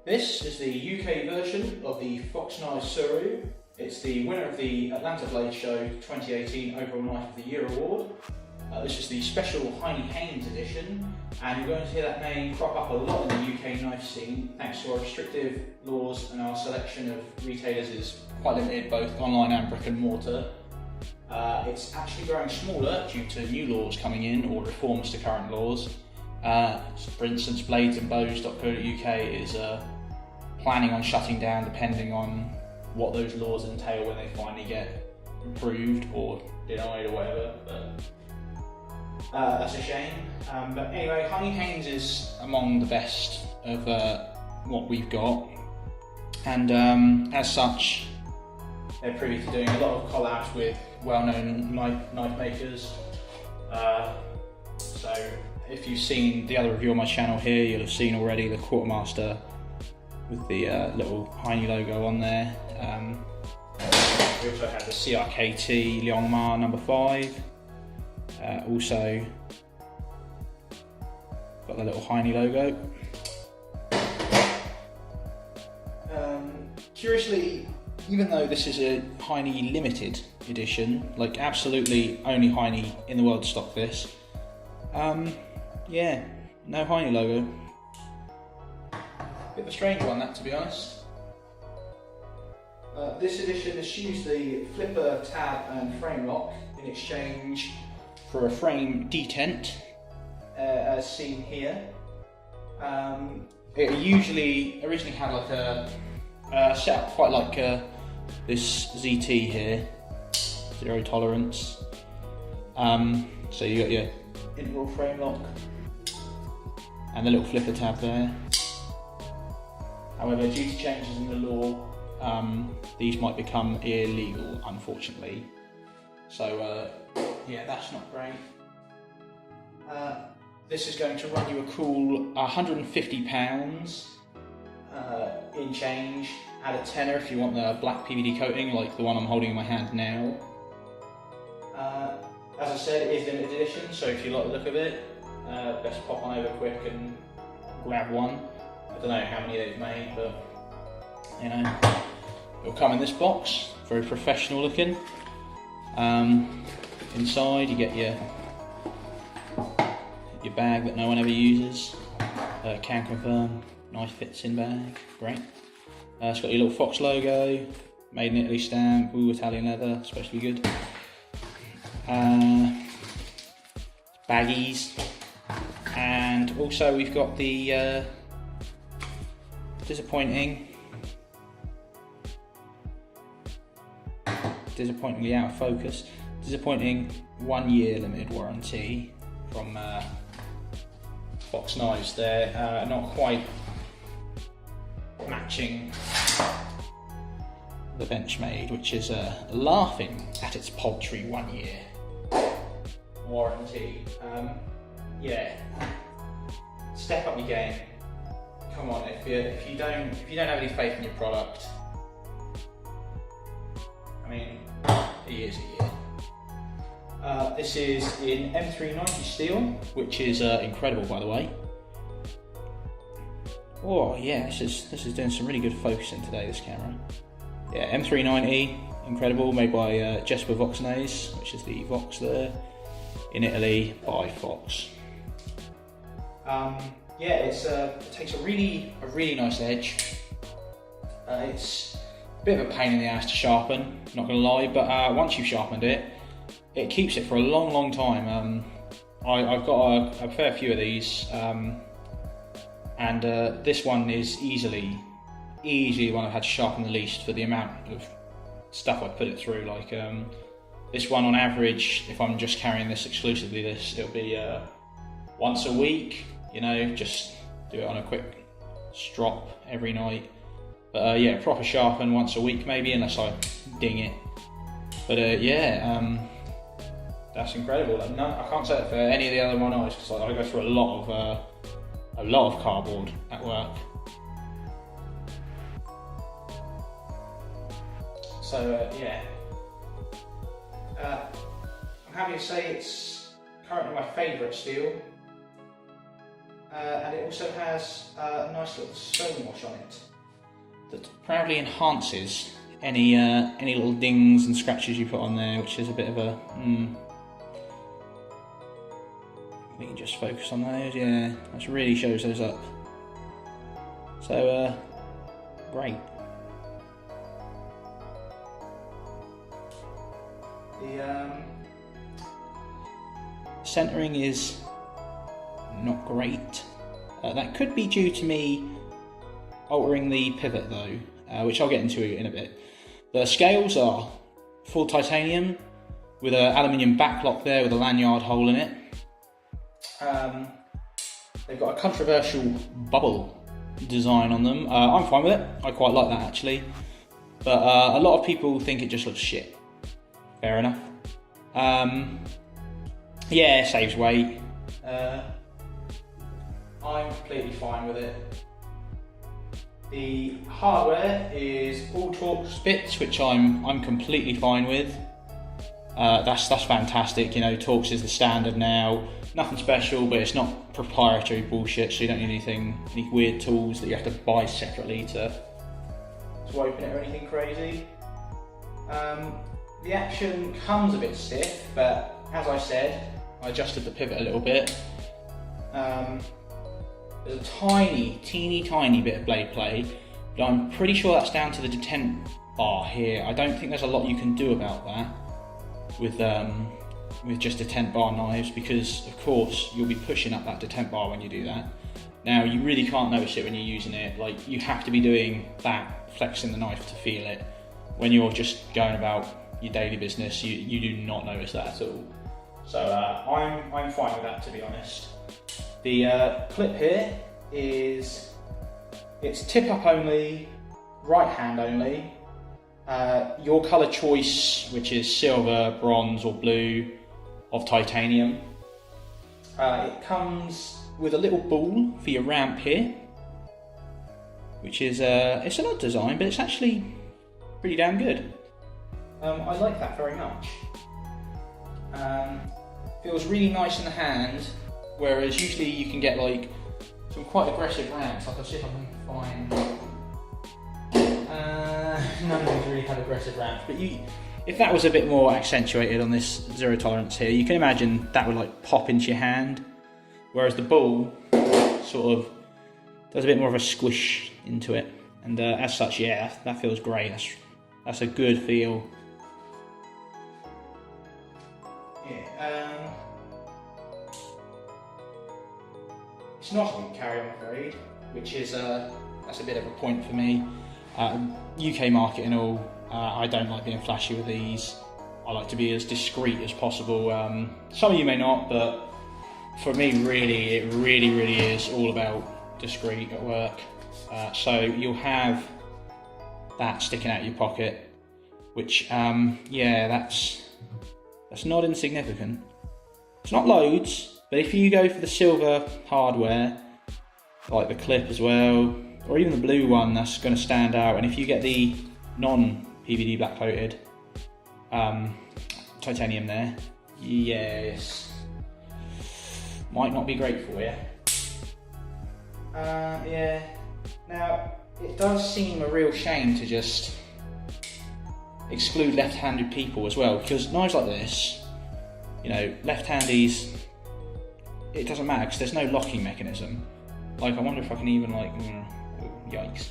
This is the UK version of the Fox Knife Suru. It's the winner of the Atlanta Blade Show 2018 Overall Knife of the Year Award. This is the special Heinnie Haynes edition, and you're going to hear that name crop up a lot in the UK knife scene thanks to our restrictive laws, and our selection of retailers is quite limited, both online and brick and mortar. It's actually growing smaller due to new laws coming in or reforms to current laws. For instance, bladesandbows.co.uk is planning on shutting down depending on what those laws entail when they finally get approved or denied or whatever. That's a shame. But anyway, Heinnie Haynes is among the best of what we've got, and as such, they're privy to doing a lot of collabs with well-known knife makers. So if you've seen the other review on my channel here, you'll have seen already the Quartermaster with the little Heinnie logo on there. We also have the CRKT Liangma number 5. Also got the little Heinnie logo. Curiously, even though this is a Heinnie limited edition, like absolutely only Heinnie in the world stock this, yeah, no Heinnie logo. Bit of a strange one, that, to be honest. This edition eschews the flipper, tab and frame lock in exchange for a frame detent, as seen here. It originally had like a setup quite like this ZT here, zero tolerance. So you got your integral frame lock and the little flipper tab there. However, due to changes in the law, these might become illegal, unfortunately. So yeah, that's not great. This is going to run you a cool £150 in change. Add a tenner if you want the black PVD coating, like the one I'm holding in my hand now. As I said, it is limited edition, so if you like the look of it, best pop on over quick and grab one. I don't know how many they've made, but you know, it'll come in this box, very professional looking. Inside you get your bag that no one ever uses. Can confirm, knife fits in bag, great. It's got your little Fox logo, made in Italy stamp, ooh, Italian leather, supposed to be good. Baggies, and also we've got the disappointingly out of focus, disappointing 1 year limited warranty from Fox Knives there, not quite matching the Benchmade, which is laughing at its paltry 1 year warranty. Yeah, step up your game. Come on, if you don't have any faith in your product, I mean, it is a year. This is in M390 steel, which is incredible, by the way. Oh yeah, this is doing some really good focusing today, this camera. Yeah, M390, incredible, made by Jesper Voxnays, which is the Vox there, in Italy by Fox. Yeah, it takes a really nice edge. It's a bit of a pain in the ass to sharpen, not gonna lie, but once you've sharpened it, it keeps it for a long time. I've got a fair few of these, and this one is easily the one I've had to sharpen the least for the amount of stuff I put it through. Like this one on average, if I'm just carrying this exclusively, it'll be once a week, you know, just do it on a quick strop every night. But yeah, proper sharpen once a week maybe, unless I ding it. But yeah, that's incredible. Like, no, I can't say that for any of the other one knives, because I go through a lot of cardboard at work. So yeah, I'm happy to say it's currently my favourite steel. and it also has a nice little stone wash on it that proudly enhances any little dings and scratches you put on there, which is a bit of a we can just focus on those. Yeah, that really shows those up. So great. The centering is not great. That could be due to me altering the pivot though, which I'll get into in a bit. The scales are full titanium with an aluminium backlock there with a lanyard hole in it. They've got a controversial bubble design on them. I'm fine with it. I quite like that actually. But a lot of people think it just looks shit. Fair enough. Yeah, it saves weight. I'm completely fine with it. The hardware is all Torx bits, which I'm completely fine with. That's fantastic. You know, Torx is the standard now. Nothing special, but it's not proprietary bullshit, so you don't need any weird tools that you have to buy separately to open it or anything crazy. The action comes a bit stiff, but as I said, I adjusted the pivot a little bit. There's a teeny tiny bit of blade play, but I'm pretty sure that's down to the detent bar here. I don't think there's a lot you can do about that with just detent bar knives, because of course you'll be pushing up that detent bar when you do that. Now you really can't notice it when you're using it. Like, you have to be doing that, flexing the knife to feel it. When you're just going about your daily business, you do not notice that at all. So I'm fine with that, to be honest. The clip here it's tip up only, right hand only. Your colour choice, which is silver, bronze or blue of titanium. It comes with a little ball for your ramp here, which is it's an odd design, but it's actually pretty damn good. I like that very much. Feels really nice in the hand, whereas usually you can get like some quite aggressive ramps. Like, I'll see if I can find. None of these really have aggressive ramps, but if that was a bit more accentuated on this zero tolerance here, you can imagine that would like pop into your hand, whereas the ball sort of does a bit more of a squish into it, and as such, yeah, that feels great. That's a good feel. Yeah, it's not a carry, I'm afraid, which is that's a bit of a point for me. UK market and all, I don't like being flashy with these. I like to be as discreet as possible. Some of you may not, but for me, really, it really is all about discreet at work. So you'll have that sticking out of your pocket, which, yeah, that's not insignificant. It's not loads, but if you go for the silver hardware, like the clip as well, or even the blue one, that's going to stand out. And if you get the non-PVD black coated titanium there, yes, might not be great for you. Yeah, now it does seem a real shame to just exclude left-handed people as well, because knives like this, you know, left-handies, it doesn't matter because there's no locking mechanism. Like, I wonder if I can even like, yikes.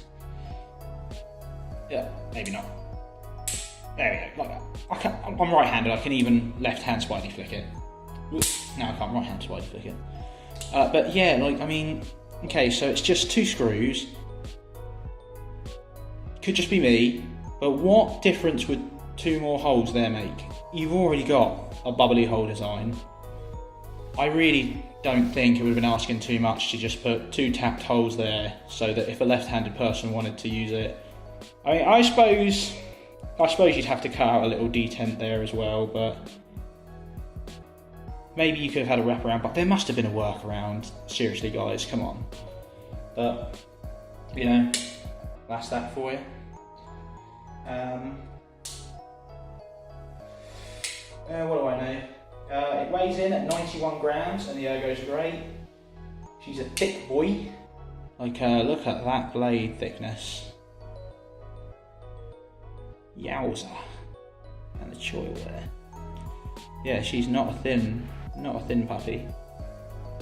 Yeah, maybe not. There we go, like that. I'm right-handed, I can even left-hand spidey flick it. No, I can't right-hand spidey flick it. But yeah, like, I mean, okay, so it's just 2 screws. Could just be me, but what difference would 2 more holes there make? You've already got a bubbly hole design. I really don't think it would have been asking too much to just put 2 tapped holes there, so that if a left-handed person wanted to use it, I mean, I suppose you'd have to cut out a little detent there as well, but maybe you could have had a wraparound, but there must have been a workaround. Seriously, guys, come on. But, you know, that's that for you. What do I know? It weighs in at 91 grams and the ergo's great. If She's a thick boy. Like, look at that blade thickness. Yowza. And the choil there. Yeah, she's not a thin puppy.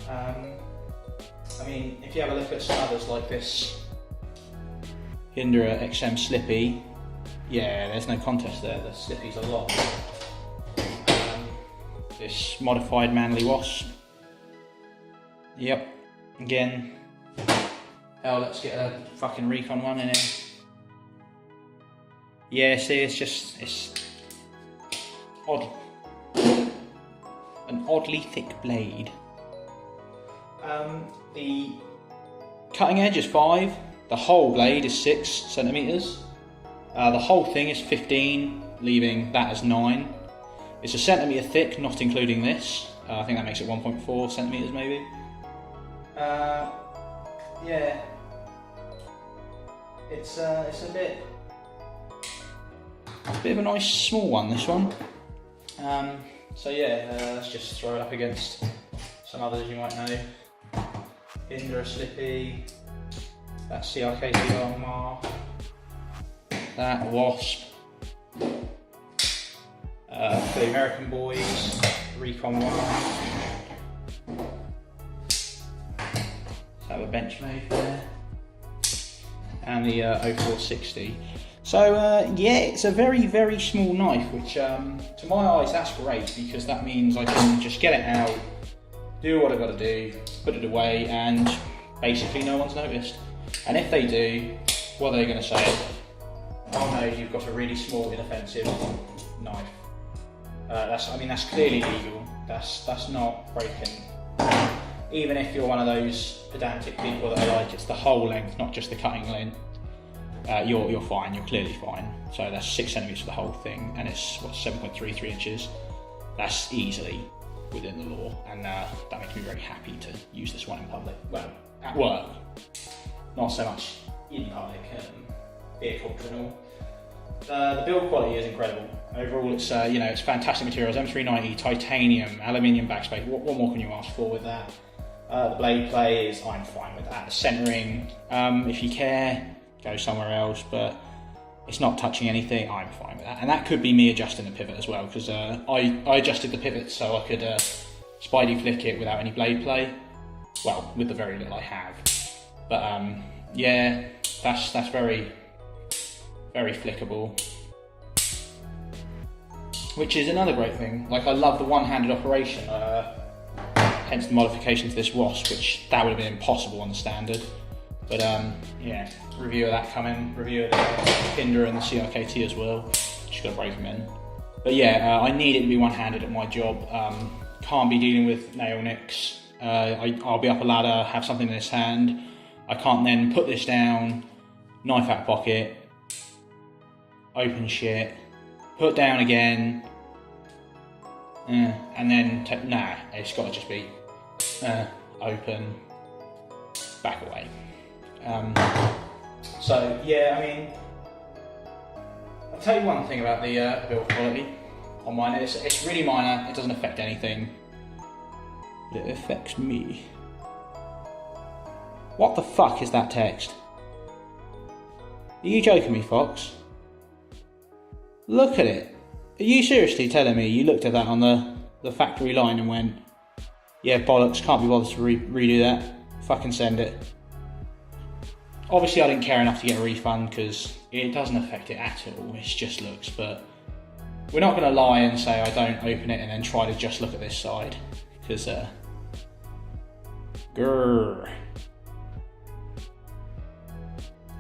I mean, if you have a look at some others like this Hindra XM Slippy, yeah, there's no contest there. The Slippy's a lot. This modified manly wasp. Yep, again. Oh, let's get a fucking recon one in here. Yeah, see, it's odd. An oddly thick blade. The cutting edge is 5. The whole blade is 6 centimeters. The whole thing is 15, leaving that as 9. It's a centimeter thick, not including this. I think that makes it 1.4 centimeters maybe. Yeah, it's a bit of a nice small one, this one. So yeah, let's just throw it up against some others you might know. Hindra Slippy, that CRKT Longmar, that Wasp, for the American boys, Recon 1. Let's have a Benchmade there, and the 0460. So yeah, it's a very, very small knife, which to my eyes that's great, because that means I can just get it out, do what I've got to do, put it away, and basically no one's noticed. And if they do, what are they going to say? Oh no, you've got a really small, inoffensive knife. That's clearly legal. That's not breaking. Even if you're one of those pedantic people that are like, it's the whole length, not just the cutting length. You're fine, you're clearly fine. So that's 6 centimeters for the whole thing, and it's, what, 7.33 inches. That's easily within the law, and that makes me very happy to use this one in public. Well, at work, not so much in public, beer culture and all. The build quality is incredible. Overall, it's it's fantastic materials. M390, titanium, aluminium backspace. What more can you ask for with that? The blade play is, I'm fine with that. The centering, if you care, go somewhere else, but it's not touching anything, I'm fine with that. And that could be me adjusting the pivot as well, because I adjusted the pivot so I could spidey flick it without any blade play. Well, with the very little I have. But yeah, that's very, very flickable. Which is another great thing. Like, I love the one-handed operation, hence the modification to this Wasp, which that would have been impossible on the standard. But yeah, review of that coming, review of the Hindra and the CRKT as well. Just got to break them in. But yeah, I need it to be one-handed at my job. Can't be dealing with nail nicks. I'll be up a ladder, have something in this hand. I can't then put this down, knife out pocket, open shit, put down again, and then nah, it's got to just be open, back away. So yeah, I mean, I'll tell you one thing about the build quality on mine. It's really minor, it doesn't affect anything, but it affects me. What the fuck is that text? Are you joking me, Fox? Look at it. Are you seriously telling me you looked at that on the factory line and went, yeah, bollocks, can't be bothered to redo that, fucking send it. Obviously I didn't care enough to get a refund because it doesn't affect it at all, it just looks, but we're not going to lie and say I don't open it and then try to just look at this side, because grrr.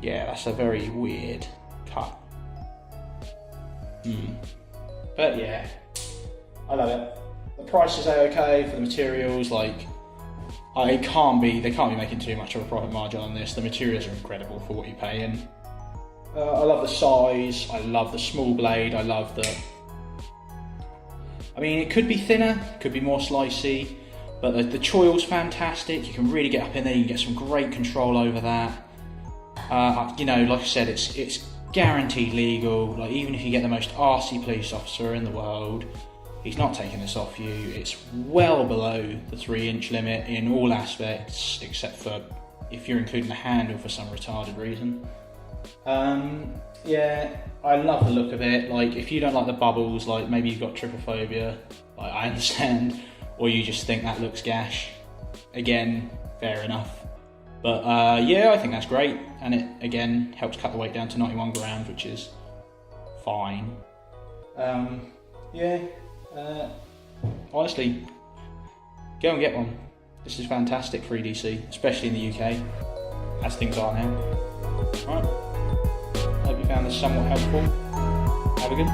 Yeah, that's a very weird cut. But yeah, I love it. The price is okay for the materials. Like, they can't be making too much of a profit margin on this. The materials are incredible for what you pay in. I love the size. I love the small blade. I love the. I mean, it could be thinner, could be more slicey, but the choil's fantastic. You can really get up in there. You can get some great control over that. Like I said, it's guaranteed legal. Like, even if you get the most arsey police officer in the world, He's not taking this off you. It's well below the 3-inch limit in all aspects, except for if you're including the handle for some retarded reason. Yeah, I love the look of it. Like, if you don't like the bubbles, like maybe you've got trypophobia, like I understand, or you just think that looks gash, again, fair enough. But yeah, I think that's great, and it again helps cut the weight down to 91 grams, which is fine. Honestly, go and get one. This is fantastic for EDC, especially in the UK, as things are now. Alright, hope you found this somewhat helpful. Have a good